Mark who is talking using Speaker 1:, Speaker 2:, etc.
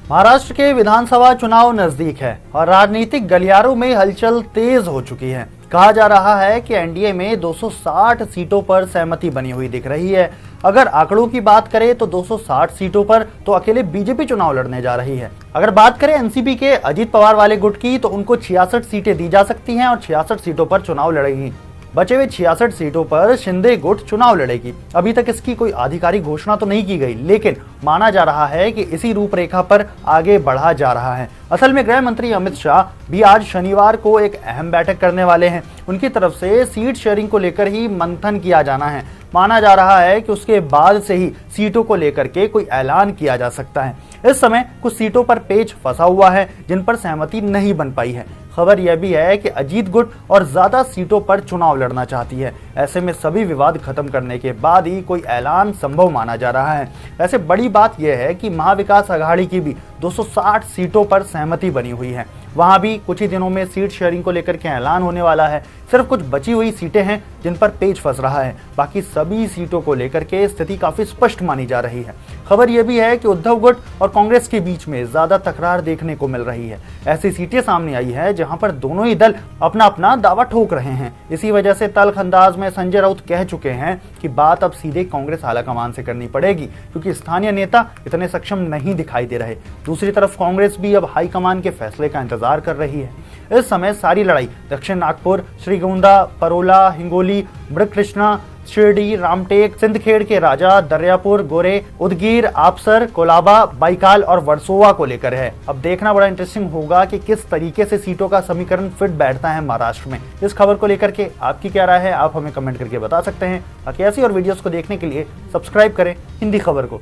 Speaker 1: महाराष्ट्र के विधानसभा चुनाव नजदीक है और राजनीतिक गलियारों में हलचल तेज हो चुकी है। कहा जा रहा है कि एनडीए में 260 सीटों पर सहमति बनी हुई दिख रही है। अगर आंकड़ों की बात करें तो 260 सीटों पर तो अकेले बीजेपी चुनाव लड़ने जा रही है। अगर बात करें एनसीपी के अजीत पवार वाले गुट की तो उनको 66 सीटें दी जा सकती हैं और 66 सीटों पर चुनाव लड़ेगी। बचे हुए 66 सीटों पर शिंदे गुट चुनाव लड़ेगी। अभी तक इसकी कोई आधिकारिक घोषणा तो नहीं की गई, लेकिन माना जा रहा है कि इसी रूपरेखा पर आगे बढ़ा जा रहा है। असल में गृह मंत्री अमित शाह भी आज शनिवार को एक अहम बैठक करने वाले हैं। उनकी तरफ से सीट शेयरिंग को लेकर ही मंथन किया जाना है। माना जा रहा है कि उसके बाद से ही सीटों को लेकर के कोई ऐलान किया जा सकता है। इस समय कुछ सीटों पर पेच फंसा हुआ है जिन पर सहमति नहीं बन पाई है। खबर यह भी है कि अजीत गुट और ज्यादा सीटों पर चुनाव लड़ना चाहती है। ऐसे में सभी विवाद खत्म करने के बाद ही कोई ऐलान संभव माना जा रहा है। वैसे बड़ी बात यह है कि महाविकास अघाड़ी की भी 260 सीटों पर सहमति बनी हुई है। वहां भी कुछ ही दिनों में सीट शेयरिंग को लेकर के ऐलान होने वाला है। सिर्फ कुछ बची हुई सीटें हैं जिन पर पेच फंस रहा है। बाकी सभी सीटों को लेकर के स्थिति काफी स्पष्ट मानी जा रही है। खबर यह भी है कि उद्धव गुट और कांग्रेस के बीच में ज्यादा तकरार देखने को मिल रही है। ऐसी सीटें सामने आई है जहां पर दोनों ही दल अपना अपना दावा ठोक रहे हैं। इसी वजह से तल्ख अंदाज में संजय राउत कह चुके हैं कि बात अब सीधे कांग्रेस आलाकमान से करनी पड़ेगी, क्योंकि स्थानीय नेता इतने सक्षम नहीं दिखाई दे रहे। दूसरी तरफ कांग्रेस भी अब हाईकमान के फैसले का इंतजार कर रही है। इस समय सारी लड़ाई दक्षिण नागपुर, श्रीगोंदा, परोला, हिंगोली, मृगकृष्णा, शिरडी, रामटेक, सिंदखेड़ के राजा, दर्यापुर, गोरे, उदगीर, आपसर, कोलाबा, बाइकाल और वर्सोवा को लेकर है। अब देखना बड़ा इंटरेस्टिंग होगा कि किस तरीके से सीटों का समीकरण फिट बैठता है महाराष्ट्र में। इस खबर को लेकर के आपकी क्या राय है, आप हमें कमेंट करके बता सकते हैं। बाकी ऐसी और वीडियोस को देखने के लिए सब्सक्राइब करें हिंदी खबर को।